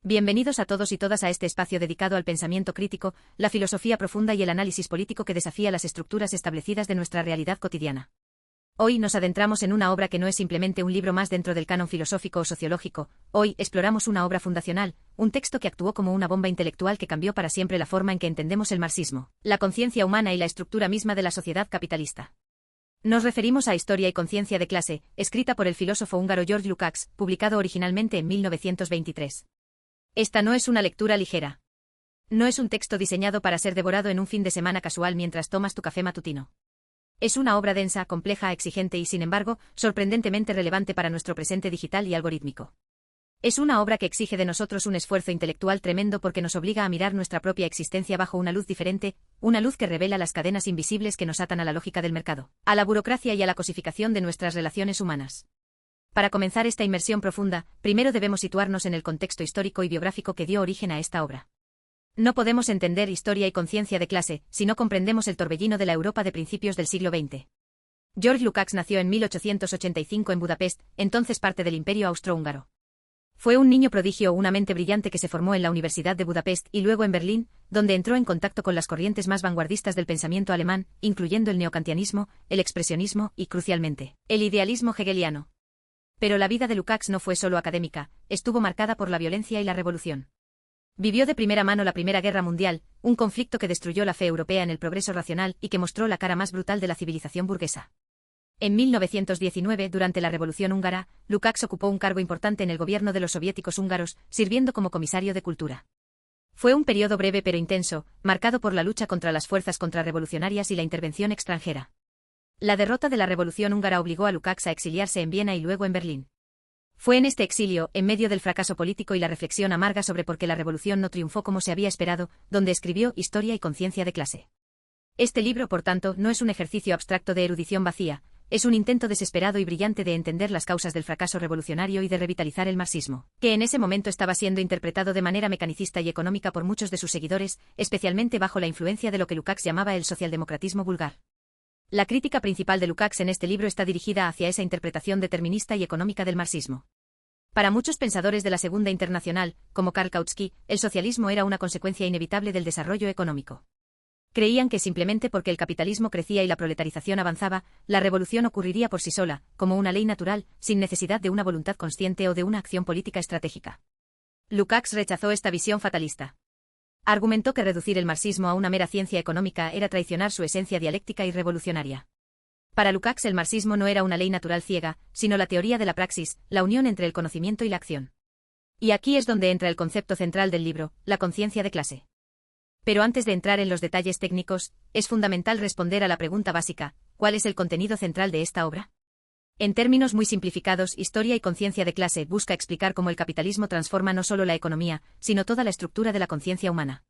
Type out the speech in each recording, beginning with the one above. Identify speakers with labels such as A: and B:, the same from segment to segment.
A: Bienvenidos a todos y todas a este espacio dedicado al pensamiento crítico, la filosofía profunda y el análisis político que desafía las estructuras establecidas de nuestra realidad cotidiana. Hoy nos adentramos en una obra que no es simplemente un libro más dentro del canon filosófico o sociológico. Hoy exploramos una obra fundacional, un texto que actuó como una bomba intelectual que cambió para siempre la forma en que entendemos el marxismo, la conciencia humana y la estructura misma de la sociedad capitalista. Nos referimos a Historia y conciencia de clase, escrita por el filósofo húngaro George Lukács, publicado originalmente en 1923. Esta no es una lectura ligera. No es un texto diseñado para ser devorado en un fin de semana casual mientras tomas tu café matutino. Es una obra densa, compleja, exigente y, sin embargo, sorprendentemente relevante para nuestro presente digital y algorítmico. Es una obra que exige de nosotros un esfuerzo intelectual tremendo porque nos obliga a mirar nuestra propia existencia bajo una luz diferente, una luz que revela las cadenas invisibles que nos atan a la lógica del mercado, a la burocracia y a la cosificación de nuestras relaciones humanas. Para comenzar esta inmersión profunda, primero debemos situarnos en el contexto histórico y biográfico que dio origen a esta obra. No podemos entender Historia y conciencia de clase si no comprendemos el torbellino de la Europa de principios del siglo XX. George Lukács nació en 1885 en Budapest, entonces parte del Imperio Austrohúngaro. Fue un niño prodigio, una mente brillante que se formó en la Universidad de Budapest y luego en Berlín, donde entró en contacto con las corrientes más vanguardistas del pensamiento alemán, incluyendo el neokantianismo, el expresionismo y, crucialmente, el idealismo hegeliano. Pero la vida de Lukács no fue solo académica, estuvo marcada por la violencia y la revolución. Vivió de primera mano la Primera Guerra Mundial, un conflicto que destruyó la fe europea en el progreso racional y que mostró la cara más brutal de la civilización burguesa. En 1919, durante la Revolución húngara, Lukács ocupó un cargo importante en el gobierno de los soviéticos húngaros, sirviendo como comisario de cultura. Fue un periodo breve pero intenso, marcado por la lucha contra las fuerzas contrarrevolucionarias y la intervención extranjera. La derrota de la Revolución húngara obligó a Lukács a exiliarse en Viena y luego en Berlín. Fue en este exilio, en medio del fracaso político y la reflexión amarga sobre por qué la revolución no triunfó como se había esperado, donde escribió Historia y conciencia de clase. Este libro, por tanto, no es un ejercicio abstracto de erudición vacía, es un intento desesperado y brillante de entender las causas del fracaso revolucionario y de revitalizar el marxismo, que en ese momento estaba siendo interpretado de manera mecanicista y económica por muchos de sus seguidores, especialmente bajo la influencia de lo que Lukács llamaba el socialdemocratismo vulgar. La crítica principal de Lukács en este libro está dirigida hacia esa interpretación determinista y económica del marxismo. Para muchos pensadores de la Segunda Internacional, como Karl Kautsky, el socialismo era una consecuencia inevitable del desarrollo económico. Creían que simplemente porque el capitalismo crecía y la proletarización avanzaba, la revolución ocurriría por sí sola, como una ley natural, sin necesidad de una voluntad consciente o de una acción política estratégica. Lukács rechazó esta visión fatalista. Argumentó que reducir el marxismo a una mera ciencia económica era traicionar su esencia dialéctica y revolucionaria. Para Lukács el marxismo no era una ley natural ciega, sino la teoría de la praxis, la unión entre el conocimiento y la acción. Y aquí es donde entra el concepto central del libro, la conciencia de clase. Pero antes de entrar en los detalles técnicos, es fundamental responder a la pregunta básica, ¿cuál es el contenido central de esta obra? En términos muy simplificados, Historia y conciencia de clase busca explicar cómo el capitalismo transforma no solo la economía, sino toda la estructura de la conciencia humana.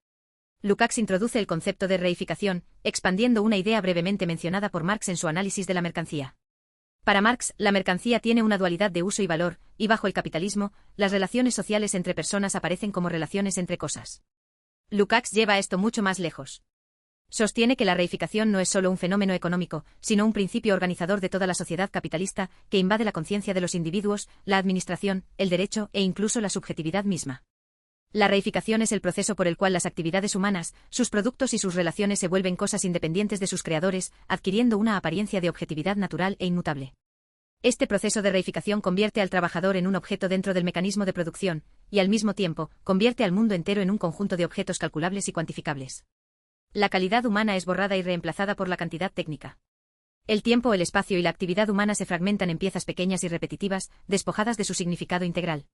A: Lukács introduce el concepto de reificación, expandiendo una idea brevemente mencionada por Marx en su análisis de la mercancía. Para Marx, la mercancía tiene una dualidad de uso y valor, y bajo el capitalismo, las relaciones sociales entre personas aparecen como relaciones entre cosas. Lukács lleva esto mucho más lejos. Sostiene que la reificación no es solo un fenómeno económico, sino un principio organizador de toda la sociedad capitalista, que invade la conciencia de los individuos, la administración, el derecho e incluso la subjetividad misma. La reificación es el proceso por el cual las actividades humanas, sus productos y sus relaciones se vuelven cosas independientes de sus creadores, adquiriendo una apariencia de objetividad natural e inmutable. Este proceso de reificación convierte al trabajador en un objeto dentro del mecanismo de producción, y al mismo tiempo, convierte al mundo entero en un conjunto de objetos calculables y cuantificables. La calidad humana es borrada y reemplazada por la cantidad técnica. El tiempo, el espacio y la actividad humana se fragmentan en piezas pequeñas y repetitivas, despojadas de su significado integral.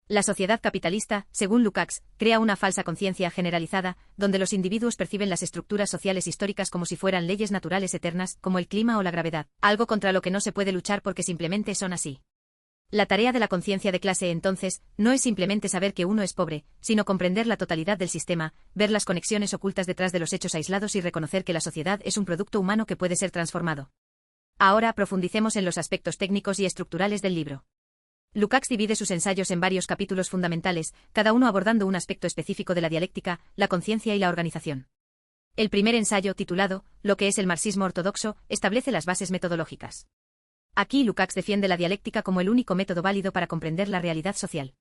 A: La sociedad capitalista, según Lukács, crea una falsa conciencia generalizada, donde los individuos perciben las estructuras sociales históricas como si fueran leyes naturales eternas, como el clima o la gravedad, algo contra lo que no se puede luchar porque simplemente son así. La tarea de la conciencia de clase, entonces, no es simplemente saber que uno es pobre, sino comprender la totalidad del sistema, ver las conexiones ocultas detrás de los hechos aislados y reconocer que la sociedad es un producto humano que puede ser transformado. Ahora profundicemos en los aspectos técnicos y estructurales del libro. Lukács divide sus ensayos en varios capítulos fundamentales, cada uno abordando un aspecto específico de la dialéctica, la conciencia y la organización. El primer ensayo, titulado «Lo que es el marxismo ortodoxo», establece las bases metodológicas. Aquí Lukács defiende la dialéctica como el único método válido para comprender la realidad social.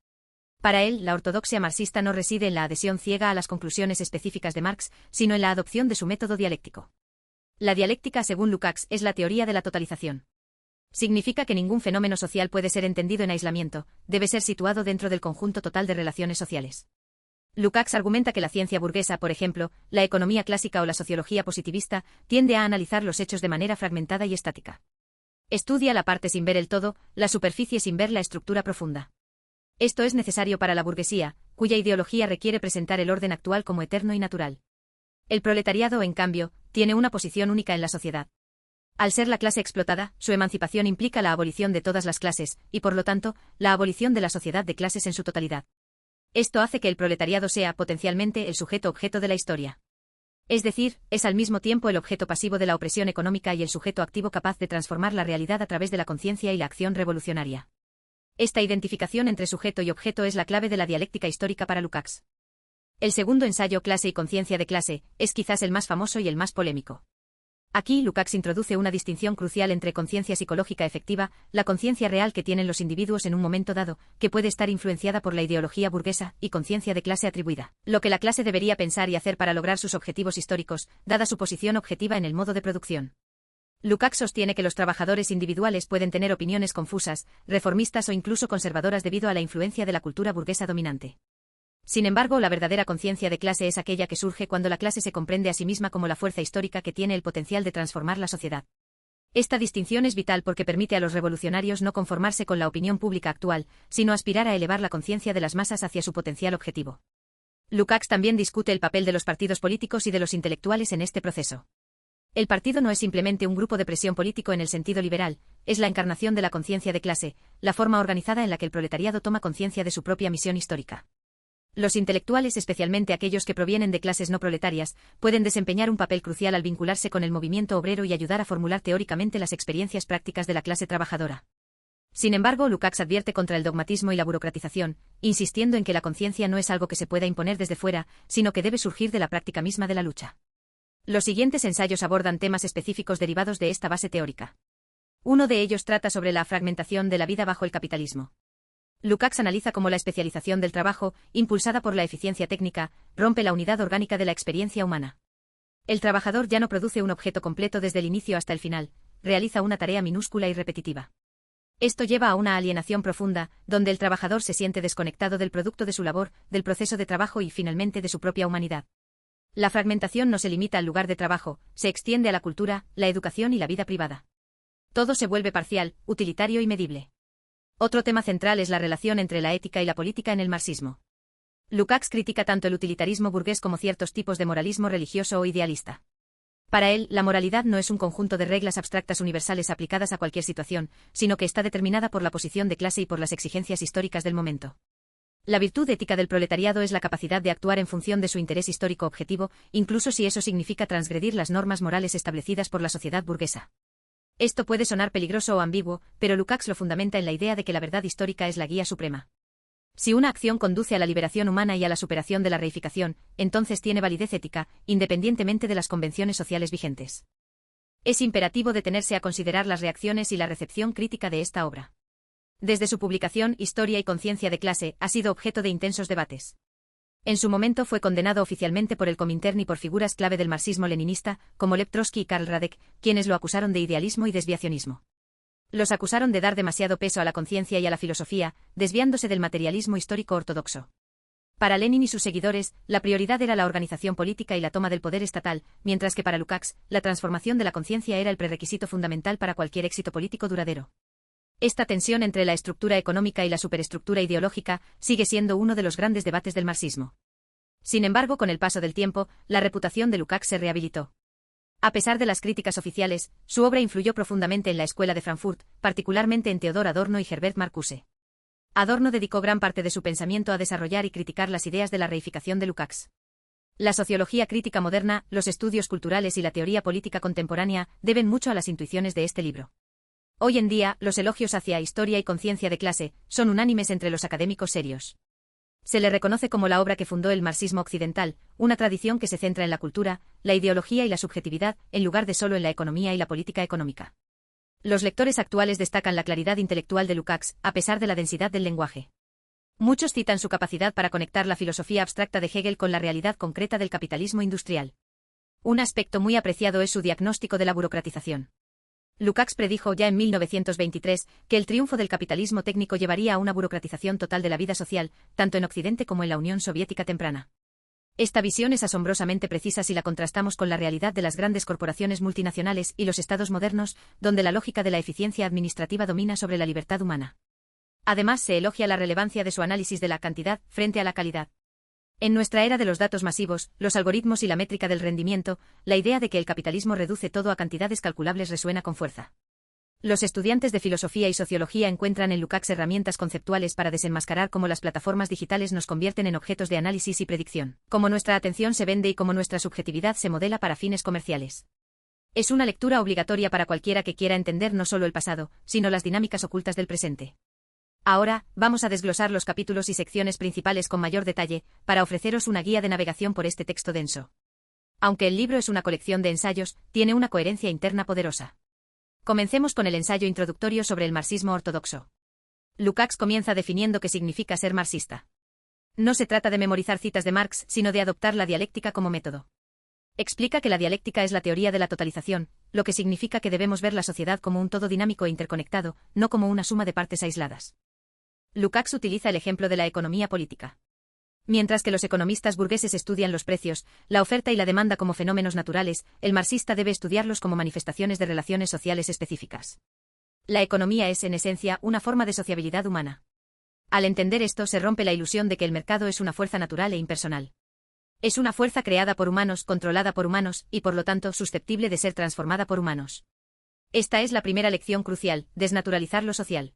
A: Para él, la ortodoxia marxista no reside en la adhesión ciega a las conclusiones específicas de Marx, sino en la adopción de su método dialéctico. La dialéctica, según Lukács, es la teoría de la totalización. Significa que ningún fenómeno social puede ser entendido en aislamiento, debe ser situado dentro del conjunto total de relaciones sociales. Lukács argumenta que la ciencia burguesa, por ejemplo, la economía clásica o la sociología positivista, tiende a analizar los hechos de manera fragmentada y estática. Estudia la parte sin ver el todo, la superficie sin ver la estructura profunda. Esto es necesario para la burguesía, cuya ideología requiere presentar el orden actual como eterno y natural. El proletariado, en cambio, tiene una posición única en la sociedad. Al ser la clase explotada, su emancipación implica la abolición de todas las clases, y por lo tanto, la abolición de la sociedad de clases en su totalidad. Esto hace que el proletariado sea, potencialmente, el sujeto objeto de la historia. Es decir, es al mismo tiempo el objeto pasivo de la opresión económica y el sujeto activo capaz de transformar la realidad a través de la conciencia y la acción revolucionaria. Esta identificación entre sujeto y objeto es la clave de la dialéctica histórica para Lukács. El segundo ensayo, Clase y conciencia de clase, es quizás el más famoso y el más polémico. Aquí, Lukács introduce una distinción crucial entre conciencia psicológica efectiva, la conciencia real que tienen los individuos en un momento dado, que puede estar influenciada por la ideología burguesa, y conciencia de clase atribuida, lo que la clase debería pensar y hacer para lograr sus objetivos históricos, dada su posición objetiva en el modo de producción. Lukács sostiene que los trabajadores individuales pueden tener opiniones confusas, reformistas o incluso conservadoras debido a la influencia de la cultura burguesa dominante. Sin embargo, la verdadera conciencia de clase es aquella que surge cuando la clase se comprende a sí misma como la fuerza histórica que tiene el potencial de transformar la sociedad. Esta distinción es vital porque permite a los revolucionarios no conformarse con la opinión pública actual, sino aspirar a elevar la conciencia de las masas hacia su potencial objetivo. Lukács también discute el papel de los partidos políticos y de los intelectuales en este proceso. El partido no es simplemente un grupo de presión político en el sentido liberal, es la encarnación de la conciencia de clase, la forma organizada en la que el proletariado toma conciencia de su propia misión histórica. Los intelectuales, especialmente aquellos que provienen de clases no proletarias, pueden desempeñar un papel crucial al vincularse con el movimiento obrero y ayudar a formular teóricamente las experiencias prácticas de la clase trabajadora. Sin embargo, Lukács advierte contra el dogmatismo y la burocratización, insistiendo en que la conciencia no es algo que se pueda imponer desde fuera, sino que debe surgir de la práctica misma de la lucha. Los siguientes ensayos abordan temas específicos derivados de esta base teórica. Uno de ellos trata sobre la fragmentación de la vida bajo el capitalismo. Lukács analiza cómo la especialización del trabajo, impulsada por la eficiencia técnica, rompe la unidad orgánica de la experiencia humana. El trabajador ya no produce un objeto completo desde el inicio hasta el final, realiza una tarea minúscula y repetitiva. Esto lleva a una alienación profunda, donde el trabajador se siente desconectado del producto de su labor, del proceso de trabajo y finalmente de su propia humanidad. La fragmentación no se limita al lugar de trabajo, se extiende a la cultura, la educación y la vida privada. Todo se vuelve parcial, utilitario y medible. Otro tema central es la relación entre la ética y la política en el marxismo. Lukács critica tanto el utilitarismo burgués como ciertos tipos de moralismo religioso o idealista. Para él, la moralidad no es un conjunto de reglas abstractas universales aplicadas a cualquier situación, sino que está determinada por la posición de clase y por las exigencias históricas del momento. La virtud ética del proletariado es la capacidad de actuar en función de su interés histórico objetivo, incluso si eso significa transgredir las normas morales establecidas por la sociedad burguesa. Esto puede sonar peligroso o ambiguo, pero Lukács lo fundamenta en la idea de que la verdad histórica es la guía suprema. Si una acción conduce a la liberación humana y a la superación de la reificación, entonces tiene validez ética, independientemente de las convenciones sociales vigentes. Es imperativo detenerse a considerar las reacciones y la recepción crítica de esta obra. Desde su publicación, Historia y conciencia de clase, ha sido objeto de intensos debates. En su momento fue condenado oficialmente por el Comintern y por figuras clave del marxismo-leninista, como Lev Trotsky y Karl Radek, quienes lo acusaron de idealismo y desviacionismo. Los acusaron de dar demasiado peso a la conciencia y a la filosofía, desviándose del materialismo histórico ortodoxo. Para Lenin y sus seguidores, la prioridad era la organización política y la toma del poder estatal, mientras que para Lukács, la transformación de la conciencia era el prerequisito fundamental para cualquier éxito político duradero. Esta tensión entre la estructura económica y la superestructura ideológica sigue siendo uno de los grandes debates del marxismo. Sin embargo, con el paso del tiempo, la reputación de Lukács se rehabilitó. A pesar de las críticas oficiales, su obra influyó profundamente en la Escuela de Frankfurt, particularmente en Theodor Adorno y Herbert Marcuse. Adorno dedicó gran parte de su pensamiento a desarrollar y criticar las ideas de la reificación de Lukács. La sociología crítica moderna, los estudios culturales y la teoría política contemporánea deben mucho a las intuiciones de este libro. Hoy en día, los elogios hacia Historia y conciencia de clase son unánimes entre los académicos serios. Se le reconoce como la obra que fundó el marxismo occidental, una tradición que se centra en la cultura, la ideología y la subjetividad, en lugar de solo en la economía y la política económica. Los lectores actuales destacan la claridad intelectual de Lukács, a pesar de la densidad del lenguaje. Muchos citan su capacidad para conectar la filosofía abstracta de Hegel con la realidad concreta del capitalismo industrial. Un aspecto muy apreciado es su diagnóstico de la burocratización. Lukács predijo ya en 1923 que el triunfo del capitalismo técnico llevaría a una burocratización total de la vida social, tanto en Occidente como en la Unión Soviética temprana. Esta visión es asombrosamente precisa si la contrastamos con la realidad de las grandes corporaciones multinacionales y los estados modernos, donde la lógica de la eficiencia administrativa domina sobre la libertad humana. Además, se elogia la relevancia de su análisis de la cantidad frente a la calidad. En nuestra era de los datos masivos, los algoritmos y la métrica del rendimiento, la idea de que el capitalismo reduce todo a cantidades calculables resuena con fuerza. Los estudiantes de filosofía y sociología encuentran en Lukács herramientas conceptuales para desenmascarar cómo las plataformas digitales nos convierten en objetos de análisis y predicción, cómo nuestra atención se vende y cómo nuestra subjetividad se modela para fines comerciales. Es una lectura obligatoria para cualquiera que quiera entender no solo el pasado, sino las dinámicas ocultas del presente. Ahora, vamos a desglosar los capítulos y secciones principales con mayor detalle, para ofreceros una guía de navegación por este texto denso. Aunque el libro es una colección de ensayos, tiene una coherencia interna poderosa. Comencemos con el ensayo introductorio sobre el marxismo ortodoxo. Lukács comienza definiendo qué significa ser marxista. No se trata de memorizar citas de Marx, sino de adoptar la dialéctica como método. Explica que la dialéctica es la teoría de la totalización, lo que significa que debemos ver la sociedad como un todo dinámico e interconectado, no como una suma de partes aisladas. Lukács utiliza el ejemplo de la economía política. Mientras que los economistas burgueses estudian los precios, la oferta y la demanda como fenómenos naturales, el marxista debe estudiarlos como manifestaciones de relaciones sociales específicas. La economía es, en esencia, una forma de sociabilidad humana. Al entender esto, se rompe la ilusión de que el mercado es una fuerza natural e impersonal. Es una fuerza creada por humanos, controlada por humanos, y por lo tanto susceptible de ser transformada por humanos. Esta es la primera lección crucial, desnaturalizar lo social.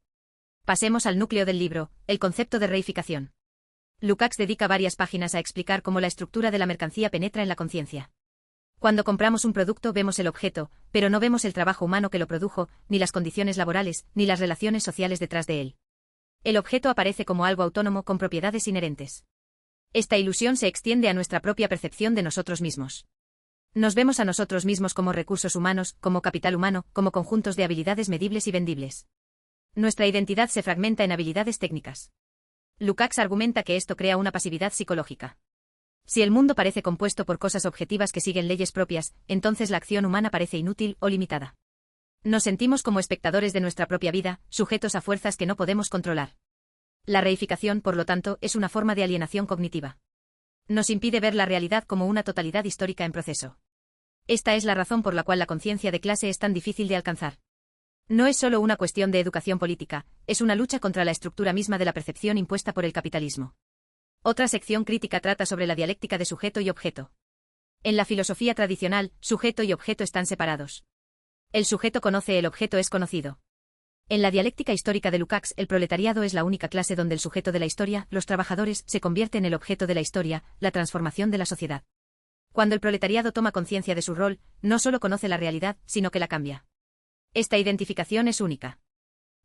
A: Pasemos al núcleo del libro, el concepto de reificación. Lukács dedica varias páginas a explicar cómo la estructura de la mercancía penetra en la conciencia. Cuando compramos un producto vemos el objeto, pero no vemos el trabajo humano que lo produjo, ni las condiciones laborales, ni las relaciones sociales detrás de él. El objeto aparece como algo autónomo con propiedades inherentes. Esta ilusión se extiende a nuestra propia percepción de nosotros mismos. Nos vemos a nosotros mismos como recursos humanos, como capital humano, como conjuntos de habilidades medibles y vendibles. Nuestra identidad se fragmenta en habilidades técnicas. Lukács argumenta que esto crea una pasividad psicológica. Si el mundo parece compuesto por cosas objetivas que siguen leyes propias, entonces la acción humana parece inútil o limitada. Nos sentimos como espectadores de nuestra propia vida, sujetos a fuerzas que no podemos controlar. La reificación, por lo tanto, es una forma de alienación cognitiva. Nos impide ver la realidad como una totalidad histórica en proceso. Esta es la razón por la cual la conciencia de clase es tan difícil de alcanzar. No es solo una cuestión de educación política, es una lucha contra la estructura misma de la percepción impuesta por el capitalismo. Otra sección crítica trata sobre la dialéctica de sujeto y objeto. En la filosofía tradicional, sujeto y objeto están separados. El sujeto conoce, el objeto es conocido. En la dialéctica histórica de Lukács, el proletariado es la única clase donde el sujeto de la historia, los trabajadores, se convierte en el objeto de la historia, la transformación de la sociedad. Cuando el proletariado toma conciencia de su rol, no solo conoce la realidad, sino que la cambia. Esta identificación es única.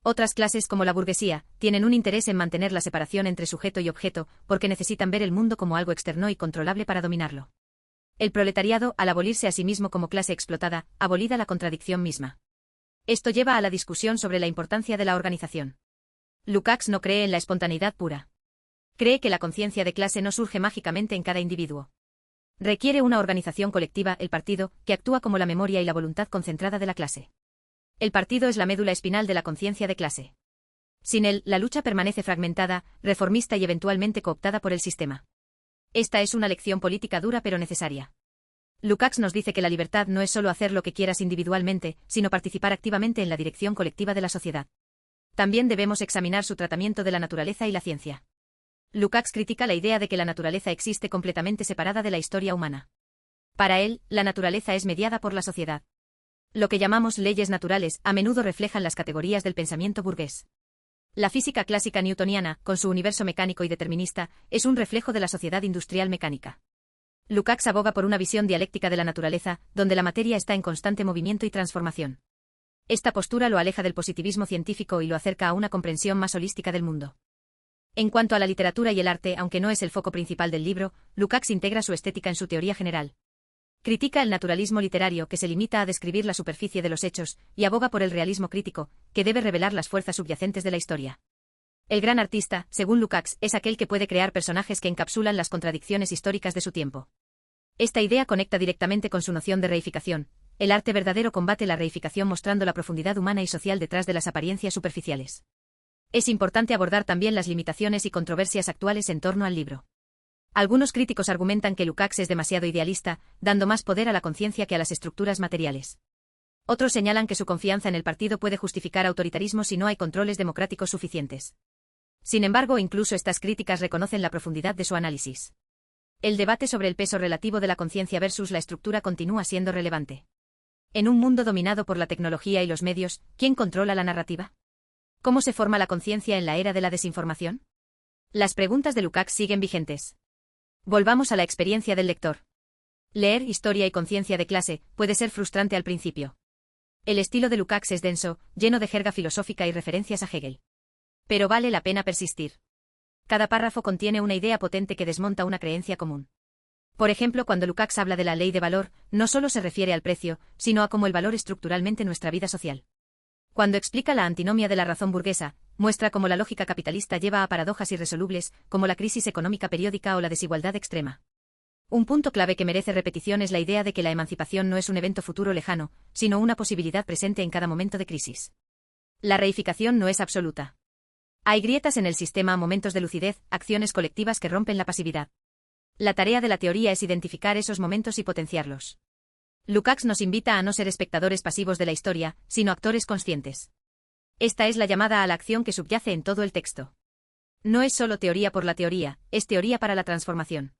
A: Otras clases, como la burguesía, tienen un interés en mantener la separación entre sujeto y objeto, porque necesitan ver el mundo como algo externo y controlable para dominarlo. El proletariado, al abolirse a sí mismo como clase explotada, abolida la contradicción misma. Esto lleva a la discusión sobre la importancia de la organización. Lukács no cree en la espontaneidad pura. Cree que la conciencia de clase no surge mágicamente en cada individuo. Requiere una organización colectiva, el partido, que actúa como la memoria y la voluntad concentrada de la clase. El partido es la médula espinal de la conciencia de clase. Sin él, la lucha permanece fragmentada, reformista y eventualmente cooptada por el sistema. Esta es una lección política dura pero necesaria. Lukács nos dice que la libertad no es solo hacer lo que quieras individualmente, sino participar activamente en la dirección colectiva de la sociedad. También debemos examinar su tratamiento de la naturaleza y la ciencia. Lukács critica la idea de que la naturaleza existe completamente separada de la historia humana. Para él, la naturaleza es mediada por la sociedad. Lo que llamamos leyes naturales a menudo reflejan las categorías del pensamiento burgués. La física clásica newtoniana, con su universo mecánico y determinista, es un reflejo de la sociedad industrial mecánica. Lukács aboga por una visión dialéctica de la naturaleza, donde la materia está en constante movimiento y transformación. Esta postura lo aleja del positivismo científico y lo acerca a una comprensión más holística del mundo. En cuanto a la literatura y el arte, aunque no es el foco principal del libro, Lukács integra su estética en su teoría general. Critica el naturalismo literario, que se limita a describir la superficie de los hechos, y aboga por el realismo crítico, que debe revelar las fuerzas subyacentes de la historia. El gran artista, según Lukács, es aquel que puede crear personajes que encapsulan las contradicciones históricas de su tiempo. Esta idea conecta directamente con su noción de reificación. El arte verdadero combate la reificación mostrando la profundidad humana y social detrás de las apariencias superficiales. Es importante abordar también las limitaciones y controversias actuales en torno al libro. Algunos críticos argumentan que Lukács es demasiado idealista, dando más poder a la conciencia que a las estructuras materiales. Otros señalan que su confianza en el partido puede justificar autoritarismo si no hay controles democráticos suficientes. Sin embargo, incluso estas críticas reconocen la profundidad de su análisis. El debate sobre el peso relativo de la conciencia versus la estructura continúa siendo relevante. En un mundo dominado por la tecnología y los medios, ¿quién controla la narrativa? ¿Cómo se forma la conciencia en la era de la desinformación? Las preguntas de Lukács siguen vigentes. Volvamos a la experiencia del lector. Leer Historia y conciencia de clase puede ser frustrante al principio. El estilo de Lukács es denso, lleno de jerga filosófica y referencias a Hegel. Pero vale la pena persistir. Cada párrafo contiene una idea potente que desmonta una creencia común. Por ejemplo, cuando Lukács habla de la ley de valor, no solo se refiere al precio, sino a cómo el valor estructuralmente nuestra vida social. Cuando explica la antinomia de la razón burguesa, muestra cómo la lógica capitalista lleva a paradojas irresolubles, como la crisis económica periódica o la desigualdad extrema. Un punto clave que merece repetición es la idea de que la emancipación no es un evento futuro lejano, sino una posibilidad presente en cada momento de crisis. La reificación no es absoluta. Hay grietas en el sistema, momentos de lucidez, acciones colectivas que rompen la pasividad. La tarea de la teoría es identificar esos momentos y potenciarlos. Lukács nos invita a no ser espectadores pasivos de la historia, sino actores conscientes. Esta es la llamada a la acción que subyace en todo el texto. No es solo teoría por la teoría, es teoría para la transformación.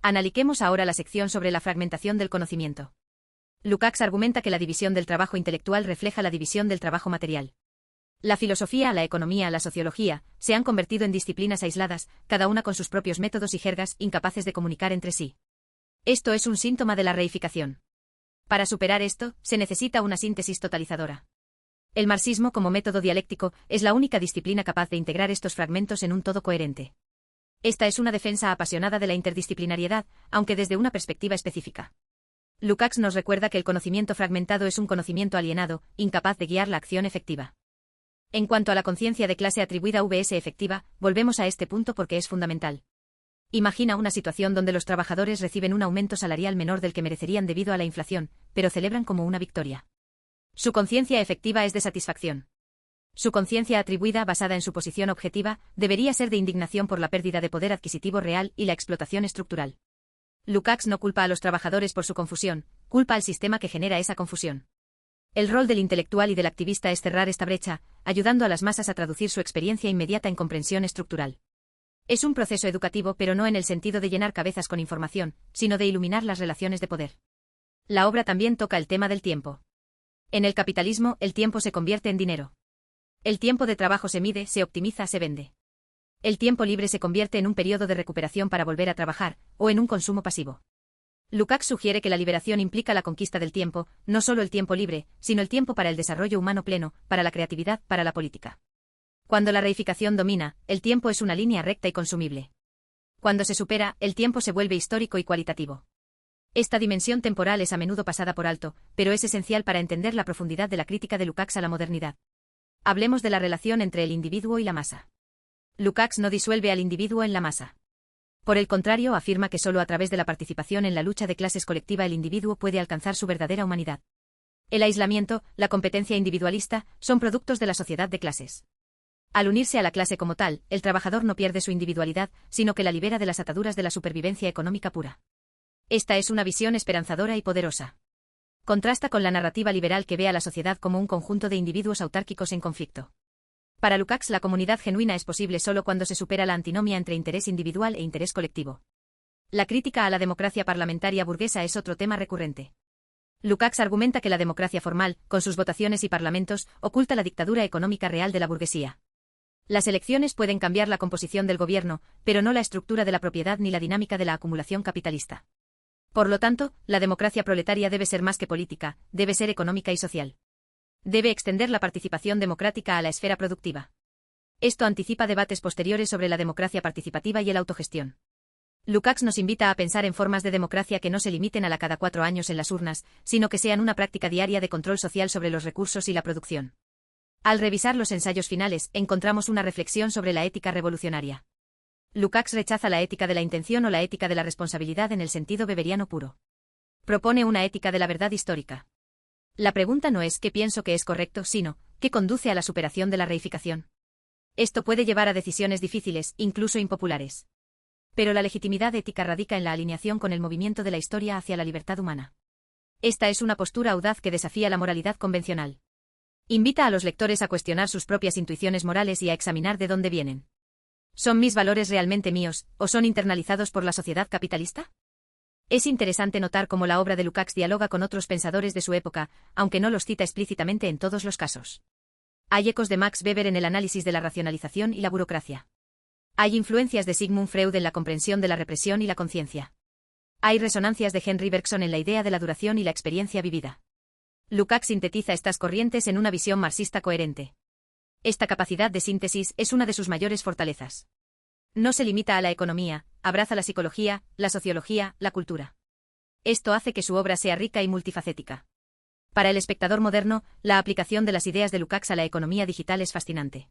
A: Analiquemos ahora la sección sobre la fragmentación del conocimiento. Lukács argumenta que la división del trabajo intelectual refleja la división del trabajo material. La filosofía, la economía, la sociología, se han convertido en disciplinas aisladas, cada una con sus propios métodos y jergas, incapaces de comunicar entre sí. Esto es un síntoma de la reificación. Para superar esto, se necesita una síntesis totalizadora. El marxismo, como método dialéctico, es la única disciplina capaz de integrar estos fragmentos en un todo coherente. Esta es una defensa apasionada de la interdisciplinariedad, aunque desde una perspectiva específica. Lukács nos recuerda que el conocimiento fragmentado es un conocimiento alienado, incapaz de guiar la acción efectiva. En cuanto a la conciencia de clase atribuida vs efectiva, volvemos a este punto porque es fundamental. Imagina una situación donde los trabajadores reciben un aumento salarial menor del que merecerían debido a la inflación, pero celebran como una victoria. Su conciencia efectiva es de satisfacción. Su conciencia atribuida, basada en su posición objetiva, debería ser de indignación por la pérdida de poder adquisitivo real y la explotación estructural. Lukács no culpa a los trabajadores por su confusión, culpa al sistema que genera esa confusión. El rol del intelectual y del activista es cerrar esta brecha, ayudando a las masas a traducir su experiencia inmediata en comprensión estructural. Es un proceso educativo, pero no en el sentido de llenar cabezas con información, sino de iluminar las relaciones de poder. La obra también toca el tema del tiempo. En el capitalismo, el tiempo se convierte en dinero. El tiempo de trabajo se mide, se optimiza, se vende. El tiempo libre se convierte en un periodo de recuperación para volver a trabajar, o en un consumo pasivo. Lukács sugiere que la liberación implica la conquista del tiempo, no solo el tiempo libre, sino el tiempo para el desarrollo humano pleno, para la creatividad, para la política. Cuando la reificación domina, el tiempo es una línea recta y consumible. Cuando se supera, el tiempo se vuelve histórico y cualitativo. Esta dimensión temporal es a menudo pasada por alto, pero es esencial para entender la profundidad de la crítica de Lukács a la modernidad. Hablemos de la relación entre el individuo y la masa. Lukács no disuelve al individuo en la masa. Por el contrario, afirma que solo a través de la participación en la lucha de clases colectiva el individuo puede alcanzar su verdadera humanidad. El aislamiento, la competencia individualista, son productos de la sociedad de clases. Al unirse a la clase como tal, el trabajador no pierde su individualidad, sino que la libera de las ataduras de la supervivencia económica pura. Esta es una visión esperanzadora y poderosa. Contrasta con la narrativa liberal que ve a la sociedad como un conjunto de individuos autárquicos en conflicto. Para Lukács, la comunidad genuina es posible solo cuando se supera la antinomia entre interés individual e interés colectivo. La crítica a la democracia parlamentaria burguesa es otro tema recurrente. Lukács argumenta que la democracia formal, con sus votaciones y parlamentos, oculta la dictadura económica real de la burguesía. Las elecciones pueden cambiar la composición del gobierno, pero no la estructura de la propiedad ni la dinámica de la acumulación capitalista. Por lo tanto, la democracia proletaria debe ser más que política, debe ser económica y social. Debe extender la participación democrática a la esfera productiva. Esto anticipa debates posteriores sobre la democracia participativa y el autogestión. Lukács nos invita a pensar en formas de democracia que no se limiten a la cada 4 años en las urnas, sino que sean una práctica diaria de control social sobre los recursos y la producción. Al revisar los ensayos finales, encontramos una reflexión sobre la ética revolucionaria. Lukács rechaza la ética de la intención o la ética de la responsabilidad en el sentido weberiano puro. Propone una ética de la verdad histórica. La pregunta no es qué pienso que es correcto, sino qué conduce a la superación de la reificación. Esto puede llevar a decisiones difíciles, incluso impopulares. Pero la legitimidad ética radica en la alineación con el movimiento de la historia hacia la libertad humana. Esta es una postura audaz que desafía la moralidad convencional. Invita a los lectores a cuestionar sus propias intuiciones morales y a examinar de dónde vienen. ¿Son mis valores realmente míos, o son internalizados por la sociedad capitalista? Es interesante notar cómo la obra de Lukács dialoga con otros pensadores de su época, aunque no los cita explícitamente en todos los casos. Hay ecos de Max Weber en el análisis de la racionalización y la burocracia. Hay influencias de Sigmund Freud en la comprensión de la represión y la conciencia. Hay resonancias de Henry Bergson en la idea de la duración y la experiencia vivida. Lukács sintetiza estas corrientes en una visión marxista coherente. Esta capacidad de síntesis es una de sus mayores fortalezas. No se limita a la economía, abraza la psicología, la sociología, la cultura. Esto hace que su obra sea rica y multifacética. Para el espectador moderno, la aplicación de las ideas de Lukács a la economía digital es fascinante.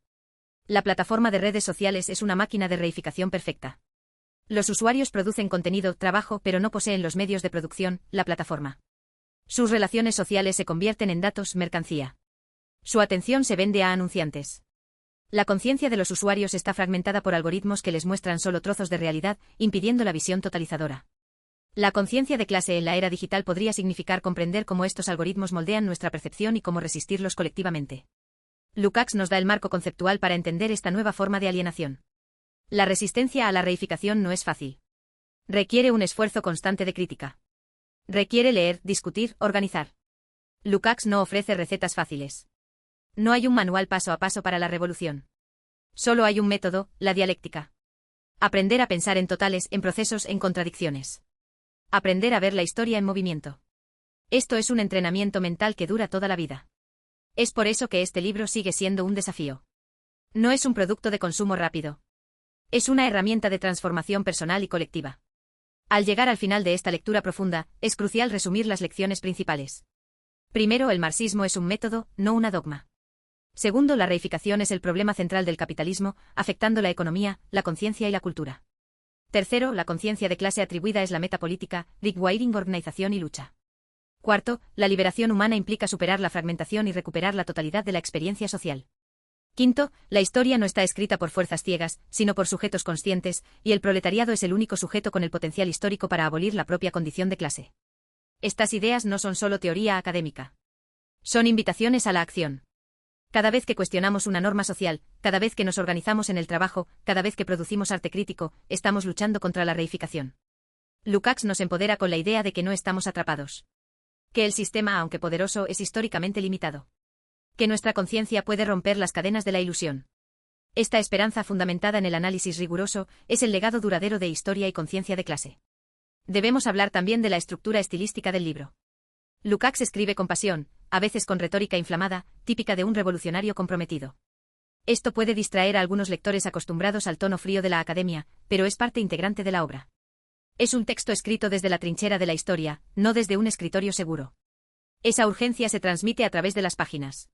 A: La plataforma de redes sociales es una máquina de reificación perfecta. Los usuarios producen contenido, trabajo, pero no poseen los medios de producción, la plataforma. Sus relaciones sociales se convierten en datos, mercancía. Su atención se vende a anunciantes. La conciencia de los usuarios está fragmentada por algoritmos que les muestran solo trozos de realidad, impidiendo la visión totalizadora. La conciencia de clase en la era digital podría significar comprender cómo estos algoritmos moldean nuestra percepción y cómo resistirlos colectivamente. Lukács nos da el marco conceptual para entender esta nueva forma de alienación. La resistencia a la reificación no es fácil. Requiere un esfuerzo constante de crítica. Requiere leer, discutir, organizar. Lukács no ofrece recetas fáciles. No hay un manual paso a paso para la revolución. Solo hay un método, la dialéctica. Aprender a pensar en totales, en procesos, en contradicciones. Aprender a ver la historia en movimiento. Esto es un entrenamiento mental que dura toda la vida. Es por eso que este libro sigue siendo un desafío. No es un producto de consumo rápido. Es una herramienta de transformación personal y colectiva. Al llegar al final de esta lectura profunda, es crucial resumir las lecciones principales. Primero, el marxismo es un método, no una dogma. Segundo, la reificación es el problema central del capitalismo, afectando la economía, la conciencia y la cultura. Tercero, la conciencia de clase atribuida es la meta política, requiring organización y lucha. Cuarto, la liberación humana implica superar la fragmentación y recuperar la totalidad de la experiencia social. Quinto, la historia no está escrita por fuerzas ciegas, sino por sujetos conscientes, y el proletariado es el único sujeto con el potencial histórico para abolir la propia condición de clase. Estas ideas no son solo teoría académica. Son invitaciones a la acción. Cada vez que cuestionamos una norma social, cada vez que nos organizamos en el trabajo, cada vez que producimos arte crítico, estamos luchando contra la reificación. Lukács nos empodera con la idea de que no estamos atrapados. Que el sistema, aunque poderoso, es históricamente limitado. Que nuestra conciencia puede romper las cadenas de la ilusión. Esta esperanza fundamentada en el análisis riguroso es el legado duradero de historia y conciencia de clase. Debemos hablar también de la estructura estilística del libro. Lukács escribe con pasión, a veces con retórica inflamada, típica de un revolucionario comprometido. Esto puede distraer a algunos lectores acostumbrados al tono frío de la academia, pero es parte integrante de la obra. Es un texto escrito desde la trinchera de la historia, no desde un escritorio seguro. Esa urgencia se transmite a través de las páginas.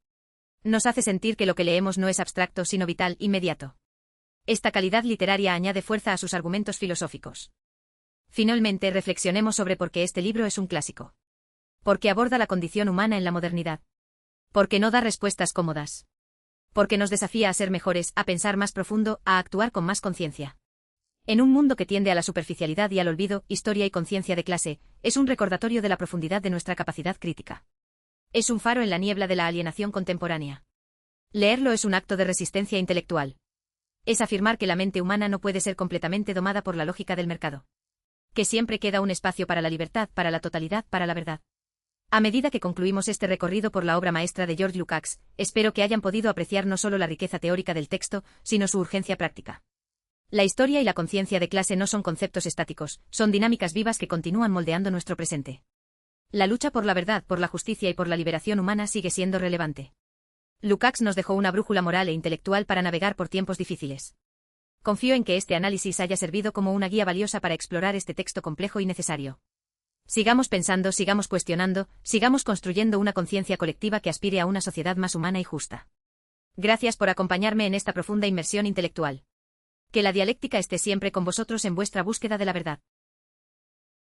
A: Nos hace sentir que lo que leemos no es abstracto sino vital, inmediato. Esta calidad literaria añade fuerza a sus argumentos filosóficos. Finalmente, reflexionemos sobre por qué este libro es un clásico. Porque aborda la condición humana en la modernidad. Porque no da respuestas cómodas. Porque nos desafía a ser mejores, a pensar más profundo, a actuar con más conciencia. En un mundo que tiende a la superficialidad y al olvido, historia y conciencia de clase, es un recordatorio de la profundidad de nuestra capacidad crítica. Es un faro en la niebla de la alienación contemporánea. Leerlo es un acto de resistencia intelectual. Es afirmar que la mente humana no puede ser completamente domada por la lógica del mercado. Que siempre queda un espacio para la libertad, para la totalidad, para la verdad. A medida que concluimos este recorrido por la obra maestra de George Lukács, espero que hayan podido apreciar no solo la riqueza teórica del texto, sino su urgencia práctica. La historia y la conciencia de clase no son conceptos estáticos, son dinámicas vivas que continúan moldeando nuestro presente. La lucha por la verdad, por la justicia y por la liberación humana sigue siendo relevante. Lukács nos dejó una brújula moral e intelectual para navegar por tiempos difíciles. Confío en que este análisis haya servido como una guía valiosa para explorar este texto complejo y necesario. Sigamos pensando, sigamos cuestionando, sigamos construyendo una conciencia colectiva que aspire a una sociedad más humana y justa. Gracias por acompañarme en esta profunda inmersión intelectual. Que la dialéctica esté siempre con vosotros en vuestra búsqueda de la verdad.